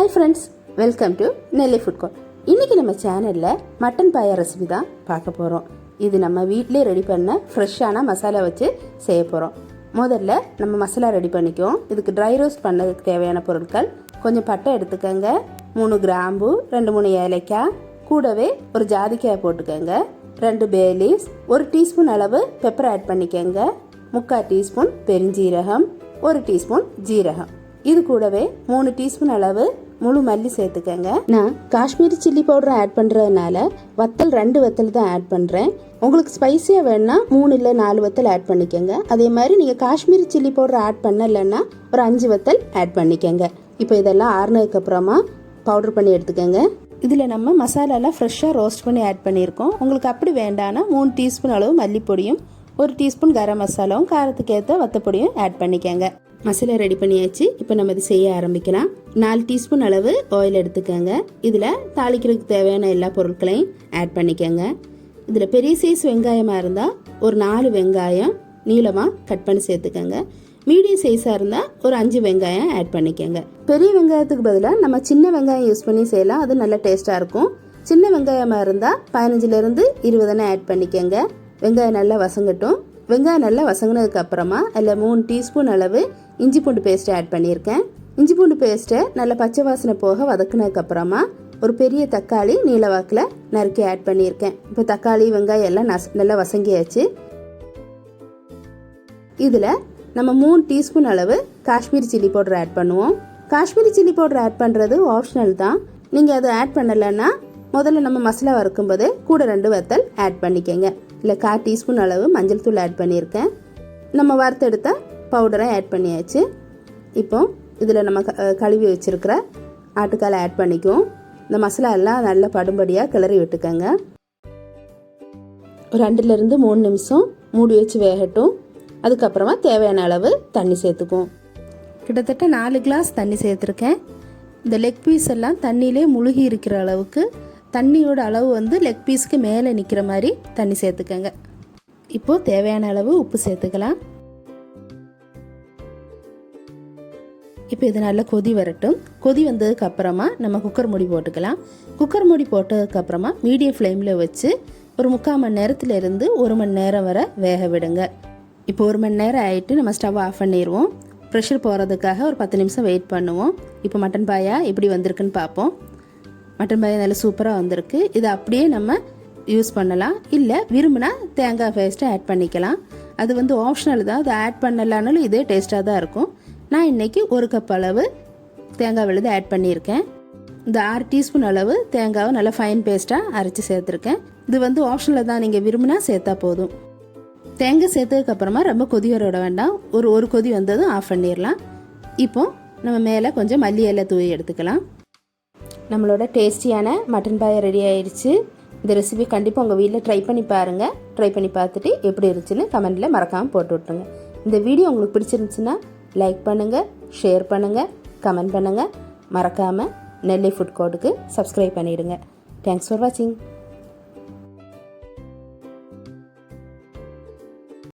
Hi friends, welcome to Nellai Food Court. இன்னைக்கு நம்ம சேனல்ல மட்டன் பாயா ரெசிபி தான் பார்க்க போறோம். இது நம்ம வீட்லயே ரெடி பண்ண ஃப்ரெஷ்ஷான மசாலா வச்சு செய்ய போறோம். முதல்ல நம்ம மசாலா ரெடி பண்ணிக்குவோம். இதுக்கு ட்ரை ரோஸ்ட் பண்ணதுக்கு தேவையான பொருட்கள் கொஞ்சம் பட்டை எடுத்துக்கங்க, 3 கிராம்பு, 2-3 ஏலக்காய், கூடவே ஒரு ஜாதிக்காய் போட்டுக்கங்க, 2 பே லீவ்ஸ், 1 டீஸ்பூன் அளவு பெப்பர் ஆட் பண்ணிக்கங்க, 3/4 டீஸ்பூன் பெருஞ்சீரகம், 1 டீஸ்பூன் ஜீரகம். இது கூடவே 3 டீஸ்பூன் அளவு முழு மல்லி சேர்த்துக்கங்க. நான் காஷ்மீரி சில்லி பவுடர் ஆட் பண்ணுறதுனால வத்தல் 2 வத்தல் தான் ஆட் பண்ணுறேன். உங்களுக்கு ஸ்பைஸியாக வேணுன்னா 3 இல்லை 4 வத்தல் ஆட் பண்ணிக்கோங்க. அதே மாதிரி நீங்கள் காஷ்மீரி சில்லி பவுடர் ஆட் பண்ணலைன்னா ஒரு 5 வத்தல் ஆட் பண்ணிக்கோங்க. இப்போ இதெல்லாம் ஆறுனதுக்கப்புறமா பவுடர் பண்ணி எடுத்துக்கோங்க. இதில் நம்ம மசாலாலாம் ஃப்ரெஷ்ஷாக ரோஸ்ட் பண்ணி ஆட் பண்ணியிருக்கோம். உங்களுக்கு அப்படி வேண்டான்னா 3 டீஸ்பூன் அளவு மல்லிப்பொடியும் 1 டீஸ்பூன் கரம் மசாலாவும் காரத்துக்கு ஏற்ற வத்தப்பொடியும் ஆட் பண்ணிக்கோங்க. மசாலா ரெடி பண்ணியாச்சு. இப்போ நம்ம இது செய்ய ஆரம்பிக்கலாம். 4 டீஸ்பூன் அளவு ஆயில் எடுத்துக்கோங்க. இதில் தாளிக்கிறதுக்கு தேவையான எல்லா பொருட்களையும் ஆட் பண்ணிக்கோங்க. இதில் பெரிய சைஸ் வெங்காயமாக இருந்தால் ஒரு 4 வெங்காயம் நீளமாக கட் பண்ணி சேர்த்துக்கோங்க. மீடியம் சைஸாக இருந்தால் ஒரு 5 வெங்காயம் ஆட் பண்ணிக்கோங்க. பெரிய வெங்காயத்துக்கு பதிலாக நம்ம சின்ன வெங்காயம் யூஸ் பண்ணி செய்யலாம். அது நல்ல டேஸ்ட்டாக இருக்கும். சின்ன வெங்காயமாக இருந்தால் 15-20 20 ஆட் பண்ணிக்கோங்க. வெங்காயம் நல்லா வசங்கட்டும். வெங்காயம் நல்லா வசங்கினதுக்கு அப்புறமா அதில் 3 டீஸ்பூன் அளவு இஞ்சி பூண்டு பேஸ்ட்டை ஆட் பண்ணியிருக்கேன். இஞ்சி பூண்டு பேஸ்ட்டை நல்லா பச்சை வாசனை போக வதக்குனதுக்கு அப்புறமா ஒரு பெரிய தக்காளி நீளவாக்கில் நறுக்கி ஆட் பண்ணியிருக்கேன். இப்போ தக்காளி வெங்காயம் எல்லாம் நல்லா வசங்கியாச்சு. இதில் நம்ம 3 டீஸ்பூன் அளவு காஷ்மீரி சில்லி பவுடர் ஆட் பண்ணுவோம். காஷ்மீரி சில்லி பவுடர் ஆட் பண்ணுறது ஆப்ஷனல் தான். நீங்கள் அதை ஆட் பண்ணலைன்னா முதல்ல நம்ம மசாலா வறுக்கும்போது கூட 2 வத்தல் ஆட் பண்ணிக்கோங்க. இல்லை 1/4 டீஸ்பூன் அளவு மஞ்சள் தூள் ஆட் பண்ணியிருக்கேன். நம்ம வறுத்தெடுத்த பவுடரை ஆட் பண்ணியாச்சு. இப்போ இதில் நம்ம கழுவி வச்சுருக்கிற ஆட்டுக்காலை ஆட் பண்ணிக்குவோம். இந்த மசாலா எல்லாம் நல்லா படும்படியாக கிளறி விட்டுக்கோங்க. ஒரு 2-3 நிமிஷம் மூடி வச்சு வேகட்டும். அதுக்கப்புறமா தேவையான அளவு தண்ணி சேர்த்துக்குவோம். கிட்டத்தட்ட 4 கிளாஸ் தண்ணி சேர்த்துருக்கேன். இந்த லெக் பீஸ் எல்லாம் தண்ணியிலே முழுகி இருக்கிற அளவுக்கு தண்ணியோட அளவு லெக் பீஸ்க்கு மேலே நிற்கிற மாதிரி தண்ணி சேர்த்துக்கங்க. இப்போது தேவையான அளவு உப்பு சேர்த்துக்கலாம். இப்போ இது நல்லா கொதி வரட்டும். கொதி வந்ததுக்கு அப்புறமா நம்ம குக்கர் மூடி போட்டுக்கலாம். குக்கர் மூடி போட்டதுக்கப்புறமா மீடியம் ஃப்ளேமில் வச்சு ஒரு 3/4 மணி நேரத்துலேருந்து 1 மணி நேரம் வரை வேக விடுங்க. இப்போ 1 மணி நேரம் ஆகிட்டு நம்ம ஸ்டவ் ஆஃப் பண்ணிடுவோம். ப்ரெஷர் போகிறதுக்காக ஒரு 10 நிமிஷம் வெயிட் பண்ணுவோம். இப்போ மட்டன் பாயா எப்படி வந்திருக்குன்னு பார்ப்போம். மட்டன் பாயா நல்லா சூப்பராக வந்திருக்கு. இதை அப்படியே நம்ம யூஸ் பண்ணலாம். இல்லை விரும்பினா தேங்காய் பேஸ்ட்டை ஆட் பண்ணிக்கலாம். அது ஆப்ஷனல் தான். அதை ஆட் பண்ணலான்னாலும் இதே டேஸ்ட்டாக தான் இருக்கும். நான் இன்றைக்கி 1 கப் அளவு தேங்காய் விழுது ஆட் பண்ணியிருக்கேன். இந்த 6 டீஸ்பூன் அளவு தேங்காவை நல்லா ஃபைன் பேஸ்ட்டாக அரைச்சி சேர்த்துருக்கேன். இது ஆப்ஷனில் தான். நீங்கள் விரும்பினா சேர்த்தா போதும். தேங்காய் சேர்த்ததுக்கப்புறமா ரொம்ப கொதி வர விட வேண்டாம். ஒரு கொதி வந்ததும் ஆஃப் பண்ணிடலாம். இப்போ நம்ம மேலே கொஞ்சம் மல்லி இலை தூவி எடுத்துக்கலாம். நம்மளோட டேஸ்டியான மட்டன் பாயா ரெடி ஆயிடுச்சு. இந்த ரெசிபி கண்டிப்பாக உங்கள் வீட்டில் ட்ரை பண்ணி பாருங்கள். ட்ரை பண்ணி பார்த்துட்டு எப்படி இருந்துச்சுன்னு கமெண்ட்டில் மறக்காமல் போட்டு விட்ருங்க. இந்த வீடியோ உங்களுக்கு பிடிச்சிருந்துச்சுன்னா லைக் பண்ணுங்கள், ஷேர் பண்ணுங்கள், கமெண்ட் பண்ணுங்கள். மறக்காமல் நெல்லை ஃபுட் கோர்ட்டுக்கு சப்ஸ்கிரைப் பண்ணிவிடுங்க. தேங்க்ஸ் ஃபார் வாட்சிங்.